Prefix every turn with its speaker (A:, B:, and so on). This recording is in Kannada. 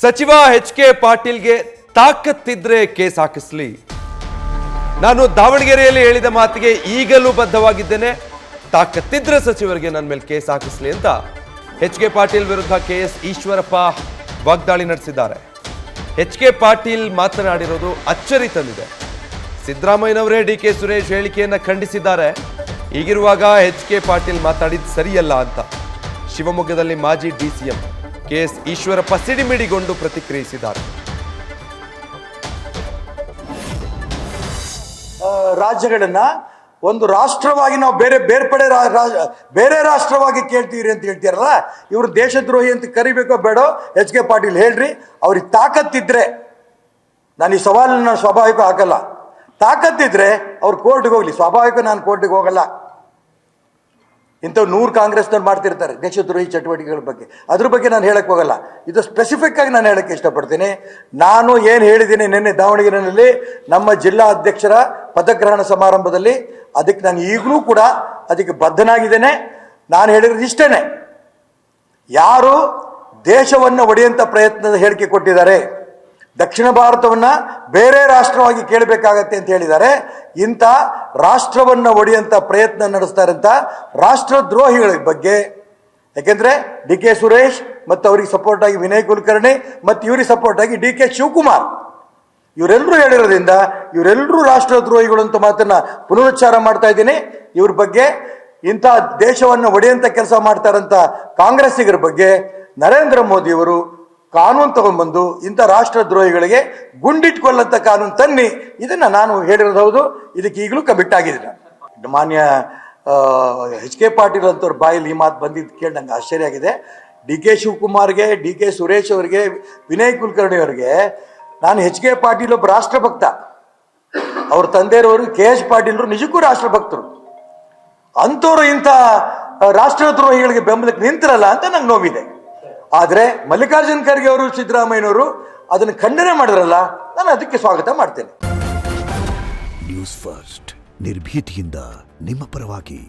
A: ಸಚಿವ ಎಚ್.ಕೆ. ಪಾಟೀಲ್ಗೆ ತಾಕತ್ತಿದ್ರೆ ಕೇಸ್ ಹಾಕಿಸ್ಲಿ. ನಾನು ದಾವಣಗೆರೆಯಲ್ಲಿ ಹೇಳಿದ ಮಾತಿಗೆ ಈಗಲೂ ಬದ್ಧವಾಗಿದ್ದೇನೆ. ತಾಕತ್ತಿದ್ರೆ ಸಚಿವರಿಗೆ ನನ್ನ ಮೇಲೆ ಕೇಸ್ ಹಾಕಿಸ್ಲಿ ಅಂತ ಎಚ್.ಕೆ. ಪಾಟೀಲ್ ವಿರುದ್ಧ ಕೆ.ಎಸ್. ಈಶ್ವರಪ್ಪ ವಾಗ್ದಾಳಿ ನಡೆಸಿದ್ದಾರೆ. ಎಚ್.ಕೆ. ಪಾಟೀಲ್ ಮಾತನಾಡಿರೋದು ಅಚ್ಚರಿ ತಂದಿದೆ. ಸಿದ್ದರಾಮಯ್ಯನವರೇ ಡಿ.ಕೆ. ಸುರೇಶ್ ಹೇಳಿಕೆಯನ್ನು ಖಂಡಿಸಿದ್ದಾರೆ. ಹೀಗಿರುವಾಗ ಎಚ್.ಕೆ. ಪಾಟೀಲ್ ಮಾತಾಡಿದ್ದು ಸರಿಯಲ್ಲ ಅಂತ ಶಿವಮೊಗ್ಗದಲ್ಲಿ ಮಾಜಿ ಡಿಸಿಎಂ ಕೆ.ಎಸ್. ಈಶ್ವರಪ್ಪ ಸಿಡಿಮಿಡಿಗೊಂಡು ಪ್ರತಿಕ್ರಿಯಿಸಿದ್ದಾರೆ.
B: ರಾಜ್ಯಗಳನ್ನ ಒಂದು ರಾಷ್ಟ್ರವಾಗಿ ನಾವು ಬೇರೆ ರಾಷ್ಟ್ರವಾಗಿ ಕೇಳ್ತೀವಿ ಅಂತ ಹೇಳ್ತೀರಲ್ಲ, ಇವರು ದೇಶದ್ರೋಹಿ ಅಂತ ಕರಿಬೇಕೋ ಬೇಡೋ? ಎಚ್.ಕೆ. ಪಾಟೀಲ್ ಹೇಳ್ರಿ, ಅವ್ರಿಗೆ ತಾಕತ್ತಿದ್ರೆ, ನಾನು ಈ ಸವಾಲನ್ನ ಸ್ವಾಭಾವಿಕ ಹಾಕಲ್ಲ, ತಾಕತ್ತಿದ್ರೆ ಅವ್ರು ಕೋರ್ಟ್ಗೆ ಹೋಗ್ಲಿ, ಸ್ವಾಭಾವಿಕ ನಾನು ಕೋರ್ಟ್ಗೆ ಹೋಗಲ್ಲ. ಇಂಥವು 100 ಕಾಂಗ್ರೆಸ್ನವ್ರು ಮಾಡ್ತಿರ್ತಾರೆ ದೇಶದ್ರೋಹಿ ಚಟುವಟಿಕೆಗಳ ಬಗ್ಗೆ, ಅದ್ರ ಬಗ್ಗೆ ನಾನು ಹೇಳಕ್ಕೆ ಹೋಗಲ್ಲ. ಇದು ಸ್ಪೆಸಿಫಿಕ್ ಆಗಿ ನಾನು ಹೇಳಕ್ಕೆ ಇಷ್ಟಪಡ್ತೀನಿ. ನಾನು ಏನು ಹೇಳಿದ್ದೀನಿ ನಿನ್ನೆ ದಾವಣಗೆರೆಯಲ್ಲಿ ನಮ್ಮ ಜಿಲ್ಲಾ ಅಧ್ಯಕ್ಷರ ಪದಗ್ರಹಣ ಸಮಾರಂಭದಲ್ಲಿ, ಅದಕ್ಕೆ ನಾನು ಈಗಲೂ ಕೂಡ ಅದಕ್ಕೆ ಬದ್ಧನಾಗಿದ್ದೇನೆ. ನಾನು ಹೇಳಿರೋದು ಇಷ್ಟೇನೆ, ಯಾರು ದೇಶವನ್ನು ಒಡೆಯುವಂಥ ಪ್ರಯತ್ನದ ಹೇಳಿಕೆ ಕೊಟ್ಟಿದ್ದಾರೆ, ದಕ್ಷಿಣ ಭಾರತವನ್ನು ಬೇರೆ ರಾಷ್ಟ್ರವಾಗಿ ಕೇಳಬೇಕಾಗತ್ತೆ ಅಂತ ಹೇಳಿದ್ದಾರೆ, ಇಂಥ ರಾಷ್ಟ್ರವನ್ನು ಒಡೆಯುವಂಥ ಪ್ರಯತ್ನ ನಡೆಸ್ತಾರೆ ಅಂತ ರಾಷ್ಟ್ರದ್ರೋಹಿಗಳ ಬಗ್ಗೆ, ಯಾಕೆಂದರೆ ಡಿ.ಕೆ. ಸುರೇಶ್ ಮತ್ತು ಅವ್ರಿಗೆ ಸಪೋರ್ಟ್ ಆಗಿ ವಿನಯ್ ಕುಲಕರ್ಣಿ ಮತ್ತು ಇವ್ರಿಗೆ ಸಪೋರ್ಟ್ ಆಗಿ ಡಿ.ಕೆ. ಶಿವಕುಮಾರ್, ಇವರೆಲ್ಲರೂ ಹೇಳಿರೋದ್ರಿಂದ ಇವರೆಲ್ಲರೂ ರಾಷ್ಟ್ರದ್ರೋಹಿಗಳು ಅಂತ ಮಾತನ್ನ ಪುನರುಚ್ಚಾರ ಮಾಡ್ತಾ ಇದ್ದೀನಿ. ಇವ್ರ ಬಗ್ಗೆ, ಇಂಥ ದೇಶವನ್ನು ಒಡೆಯುವಂಥ ಕೆಲಸ ಮಾಡ್ತಾರಂತ ಕಾಂಗ್ರೆಸ್ಸಿಗರ ಬಗ್ಗೆ ನರೇಂದ್ರ ಮೋದಿಯವರು ಕಾನೂನು ತಗೊಂಡ್ಬಂದು ಇಂಥ ರಾಷ್ಟ್ರದ್ರೋಹಿಗಳಿಗೆ ಗುಂಡಿಟ್ಕೊಳ್ಳಂತ ಕಾನೂನು ತನ್ನಿ. ಇದನ್ನ ನಾನು ಹೇಳಿರೋದು ಹೌದು, ಇದಕ್ಕೆ ಈಗಲೂ ಕಮಿಟ್ ಆಗಿದ್ದೀನಿ. ಮಾನ್ಯ ಎಚ್.ಕೆ. ಪಾಟೀಲ್ ಅಂತವ್ರ ಬಾಯಲ್ಲಿ ಈ ಮಾತು ಬಂದಿದ್ದು ಕೇಳಿ ನಂಗೆ ಆಶ್ಚರ್ಯ ಆಗಿದೆ. ಡಿ.ಕೆ. ಶಿವಕುಮಾರ್ಗೆ, ಡಿ.ಕೆ. ಸುರೇಶ್ ಅವರಿಗೆ, ವಿನಯ್ ಕುಲಕರ್ಣಿ ಅವರಿಗೆ ನಾನು ಎಚ್.ಕೆ. ಪಾಟೀಲ್ ಒಬ್ಬ ರಾಷ್ಟ್ರಭಕ್ತ, ಅವ್ರ ತಂದೆಯವರು ಕೆ.ಎಸ್. ಪಾಟೀಲ್ರು ನಿಜಕ್ಕೂ ರಾಷ್ಟ್ರಭಕ್ತರು. ಅಂಥವ್ರು ಇಂಥ ರಾಷ್ಟ್ರದ್ರೋಹಿಗಳಿಗೆ ಬೆಂಬಲಕ್ಕೆ ನಿಂತಿರಲ್ಲ ಅಂತ ನಂಗೆ ನೋವಿದೆ. ಆದರೆ ಮಲ್ಲಿಕಾರ್ಜುನ್ ಖರ್ಗೆ ಅವರು, ಸಿದ್ದರಾಮಯ್ಯನವರು ಅದನ್ನು ಖಂಡನೆ ಮಾಡಿದ್ರಲ್ಲ, ನಾನು ಅದಕ್ಕೆ ಸ್ವಾಗತ ಮಾಡ್ತೇನೆ.
C: ನ್ಯೂಸ್ ಫಸ್ಟ್, ನಿರ್ಭೀತಿಯಿಂದ ನಿಮ್ಮ ಪರವಾಗಿ.